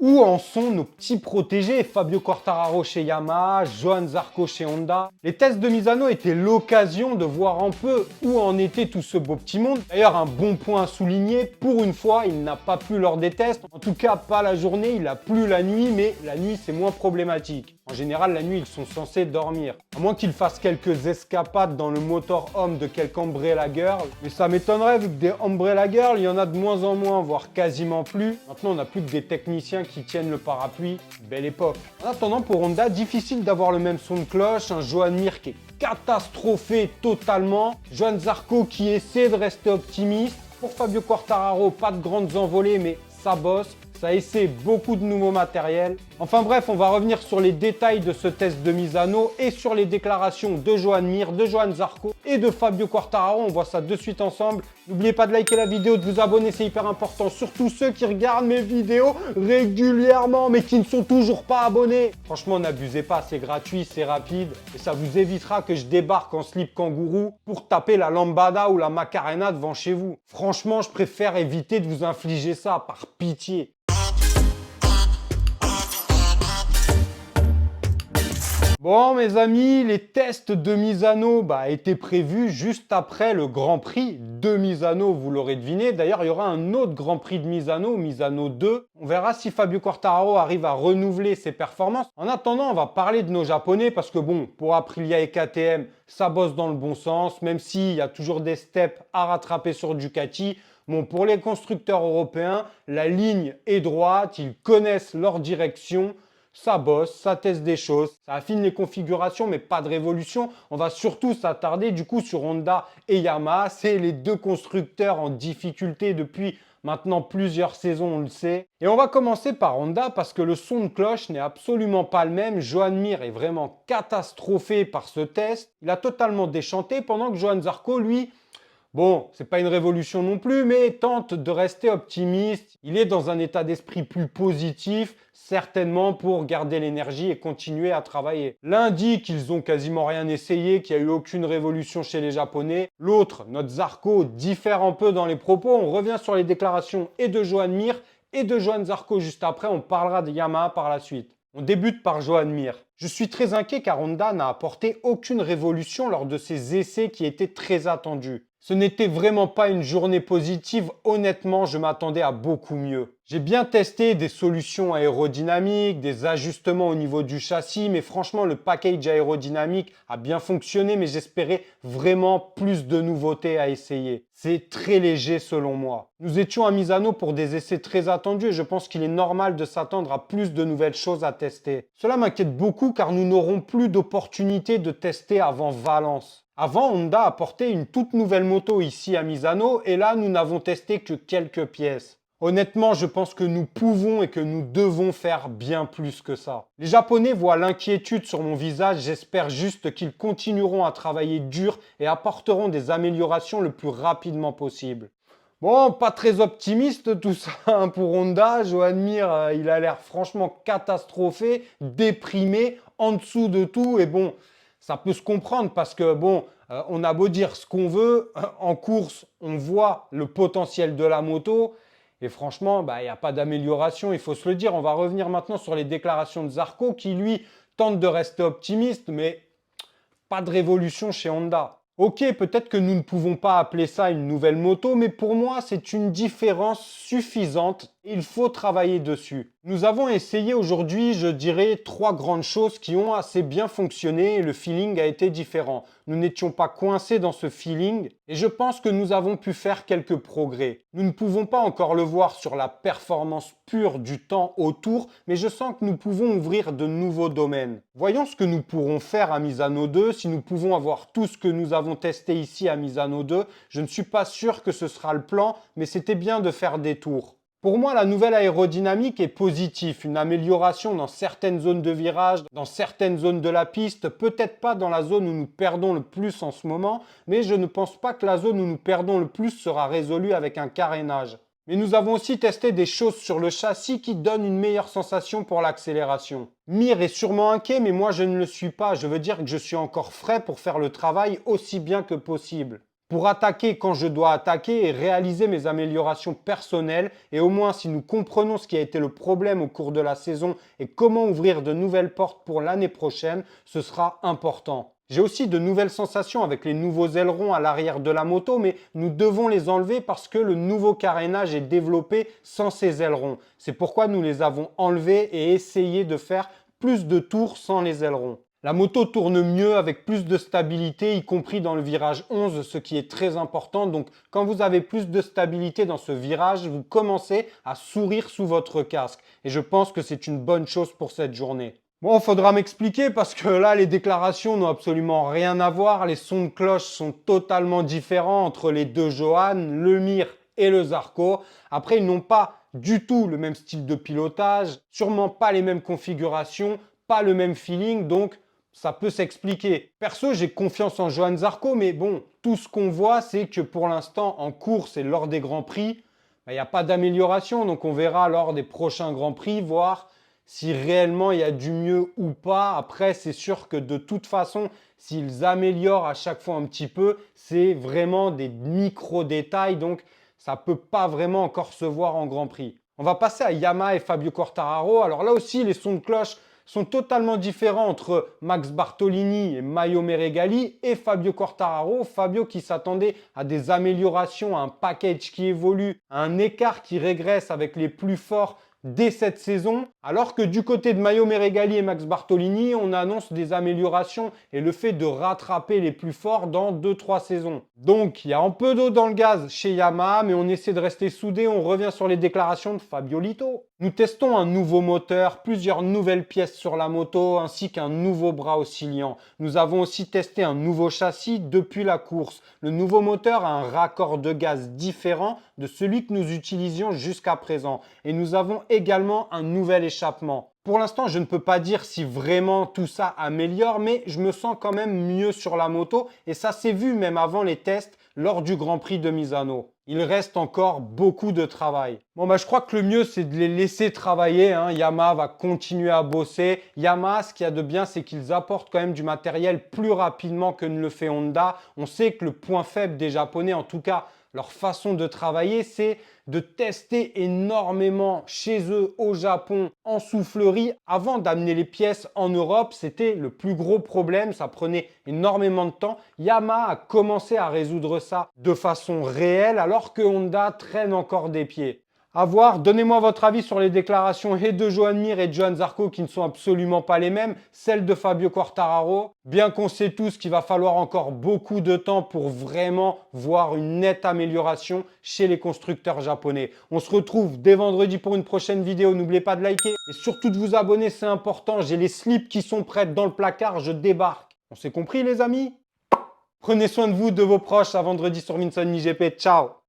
Où en sont nos petits protégés, Fabio Quartararo chez Yamaha, Johann Zarco chez Honda? Les tests de Misano étaient l'occasion de voir un peu où en était tout ce beau petit monde. D'ailleurs, un bon point à souligner, pour une fois, il n'a pas plu lors des tests. En tout cas, pas la journée, il a plu la nuit, mais la nuit, c'est moins problématique. En général, la nuit, ils sont censés dormir. À moins qu'ils fassent quelques escapades dans le motorhome de quelque Umbrella Girl. Mais ça m'étonnerait, vu que des Umbrella Girl, il y en a de moins en moins, voire quasiment plus. Maintenant, on n'a plus que des techniciens qui tiennent le parapluie. Belle époque. En attendant, pour Honda, difficile d'avoir le même son de cloche. Un Joan Mir qui est catastrophé totalement. Johann Zarco qui essaie de rester optimiste. Pour Fabio Quartararo, pas de grandes envolées, mais ça bosse. Ça essaie beaucoup de nouveaux matériels. Enfin bref, on va revenir sur les détails de ce test de Misano et sur les déclarations de Joan Mir, de Johann Zarco et de Fabio Quartararo. On voit ça de suite ensemble. N'oubliez pas de liker la vidéo, de vous abonner, c'est hyper important. Surtout ceux qui regardent mes vidéos régulièrement mais qui ne sont toujours pas abonnés. Franchement, n'abusez pas, c'est gratuit, c'est rapide. Et ça vous évitera que je débarque en slip kangourou pour taper la lambada ou la macarena devant chez vous. Franchement, je préfère éviter de vous infliger ça, par pitié. Bon mes amis, les tests de Misano étaient prévus juste après le Grand Prix de Misano, vous l'aurez deviné. D'ailleurs, il y aura un autre Grand Prix de Misano, Misano 2. On verra si Fabio Quartararo arrive à renouveler ses performances. En attendant, on va parler de nos Japonais parce que bon, pour Aprilia et KTM, ça bosse dans le bon sens, même s'il y a toujours des steps à rattraper sur Ducati. Bon, pour les constructeurs européens, la ligne est droite, ils connaissent leur direction. Ça bosse, ça teste des choses, ça affine les configurations, mais pas de révolution. On va surtout s'attarder du coup sur Honda et Yamaha. C'est les deux constructeurs en difficulté depuis maintenant plusieurs saisons, on le sait. Et on va commencer par Honda parce que le son de cloche n'est absolument pas le même. Joan Mir est vraiment catastrophé par ce test. Il a totalement déchanté pendant que Johann Zarco, lui, bon, c'est pas une révolution non plus, mais tente de rester optimiste. Il est dans un état d'esprit plus positif, certainement pour garder l'énergie et continuer à travailler. L'un dit qu'ils ont quasiment rien essayé, qu'il n'y a eu aucune révolution chez les Japonais. L'autre, notre Zarco, diffère un peu dans les propos. On revient sur les déclarations et de Joan Mir et de Johann Zarco juste après. On parlera de Yamaha par la suite. On débute par Joan Mir. Je suis très inquiet car Honda n'a apporté aucune révolution lors de ses essais qui étaient très attendus. Ce n'était vraiment pas une journée positive, honnêtement je m'attendais à beaucoup mieux. J'ai bien testé des solutions aérodynamiques, des ajustements au niveau du châssis, mais franchement le package aérodynamique a bien fonctionné, mais j'espérais vraiment plus de nouveautés à essayer. C'est très léger selon moi. Nous étions à Misano pour des essais très attendus et je pense qu'il est normal de s'attendre à plus de nouvelles choses à tester. Cela m'inquiète beaucoup car nous n'aurons plus d'opportunité de tester avant Valence. Avant, Honda apportait une toute nouvelle moto ici à Misano et là, nous n'avons testé que quelques pièces. Honnêtement, je pense que nous pouvons et que nous devons faire bien plus que ça. Les Japonais voient l'inquiétude sur mon visage, j'espère juste qu'ils continueront à travailler dur et apporteront des améliorations le plus rapidement possible. Bon, pas très optimiste tout ça pour Honda. Joan Mir, il a l'air franchement catastrophé, déprimé, en dessous de tout et bon... Ça peut se comprendre parce que, bon, on a beau dire ce qu'on veut, en course, on voit le potentiel de la moto. Et franchement, il n'y a pas d'amélioration, il faut se le dire. On va revenir maintenant sur les déclarations de Zarco qui, lui, tente de rester optimiste, mais pas de révolution chez Honda. Ok, peut-être que nous ne pouvons pas appeler ça une nouvelle moto, mais pour moi, c'est une différence suffisante. Il faut travailler dessus. Nous avons essayé aujourd'hui, je dirais, 3 grandes choses qui ont assez bien fonctionné et le feeling a été différent. Nous n'étions pas coincés dans ce feeling et je pense que nous avons pu faire quelques progrès. Nous ne pouvons pas encore le voir sur la performance pure du temps autour, mais je sens que nous pouvons ouvrir de nouveaux domaines. Voyons ce que nous pourrons faire à Misano 2. Si nous pouvons avoir tout ce que nous avons testé ici à Misano 2, je ne suis pas sûr que ce sera le plan, mais c'était bien de faire des tours. Pour moi, la nouvelle aérodynamique est positive, une amélioration dans certaines zones de virage, dans certaines zones de la piste, peut-être pas dans la zone où nous perdons le plus en ce moment, mais je ne pense pas que la zone où nous perdons le plus sera résolue avec un carénage. Mais nous avons aussi testé des choses sur le châssis qui donnent une meilleure sensation pour l'accélération. Mir est sûrement inquiet, mais moi je ne le suis pas, je veux dire que je suis encore frais pour faire le travail aussi bien que possible. pour attaquer quand je dois attaquer et réaliser mes améliorations personnelles. Et au moins, si nous comprenons ce qui a été le problème au cours de la saison et comment ouvrir de nouvelles portes pour l'année prochaine, ce sera important. J'ai aussi de nouvelles sensations avec les nouveaux ailerons à l'arrière de la moto, mais nous devons les enlever parce que le nouveau carénage est développé sans ces ailerons. C'est pourquoi nous les avons enlevés et essayé de faire plus de tours sans les ailerons. La moto tourne mieux avec plus de stabilité, y compris dans le virage 11, ce qui est très important. Donc, quand vous avez plus de stabilité dans ce virage, vous commencez à sourire sous votre casque. Et je pense que c'est une bonne chose pour cette journée. Bon, il faudra m'expliquer parce que là, les déclarations n'ont absolument rien à voir. Les sons de cloche sont totalement différents entre les deux Johan, le Mir et le Zarco. Après, ils n'ont pas du tout le même style de pilotage, sûrement pas les mêmes configurations, pas le même feeling. Donc, ça peut s'expliquer. Perso, j'ai confiance en Johan Zarco, mais bon, tout ce qu'on voit, c'est que pour l'instant, en course et lors des Grands Prix, il n'y a pas d'amélioration. Donc, on verra lors des prochains Grands Prix, voir si réellement il y a du mieux ou pas. Après, c'est sûr que de toute façon, s'ils améliorent à chaque fois un petit peu, c'est vraiment des micro-détails. Donc, ça ne peut pas vraiment encore se voir en Grand Prix. On va passer à Yamaha et Fabio Quartararo. Alors là aussi, les sons de cloche sont totalement différents entre Max Bartolini et Maio Meregali et Fabio Quartararo. Fabio qui s'attendait à des améliorations, à un package qui évolue, à un écart qui régresse avec les plus forts dès cette saison, alors que du côté de Maio Meregali et Max Bartolini, on annonce des améliorations et le fait de rattraper les plus forts dans 2-3 saisons. Donc, il y a un peu d'eau dans le gaz chez Yamaha, mais on essaie de rester soudés. On revient sur les déclarations de Fabio Lito. Nous testons un nouveau moteur, plusieurs nouvelles pièces sur la moto, ainsi qu'un nouveau bras oscillant. Nous avons aussi testé un nouveau châssis depuis la course. Le nouveau moteur a un raccord de gaz différent de celui que nous utilisions jusqu'à présent. Et nous avons également un nouvel échappement. Pour l'instant, je ne peux pas dire si vraiment tout ça améliore, mais je me sens quand même mieux sur la moto et ça s'est vu même avant les tests lors du Grand Prix de Misano. Il reste encore beaucoup de travail. Bon, je crois que le mieux, c'est de les laisser travailler. Yamaha va continuer à bosser. Yamaha, ce qu'il y a de bien, c'est qu'ils apportent quand même du matériel plus rapidement que ne le fait Honda. On sait que le point faible des Japonais, en tout cas, leur façon de travailler, c'est de tester énormément chez eux au Japon en soufflerie avant d'amener les pièces en Europe. C'était le plus gros problème, ça prenait énormément de temps. Yamaha a commencé à résoudre ça de façon réelle alors que Honda traîne encore des pieds. À voir, donnez-moi votre avis sur les déclarations et de Joan Mir et de Johan Zarco qui ne sont absolument pas les mêmes, celles de Fabio Quartararo. Bien qu'on sait tous qu'il va falloir encore beaucoup de temps pour vraiment voir une nette amélioration chez les constructeurs japonais. On se retrouve dès vendredi pour une prochaine vidéo. N'oubliez pas de liker et surtout de vous abonner, c'est important. J'ai les slips qui sont prêts dans le placard, je débarque. On s'est compris les amis? Prenez soin de vous, de vos proches. À vendredi sur Vinson IGP. Ciao!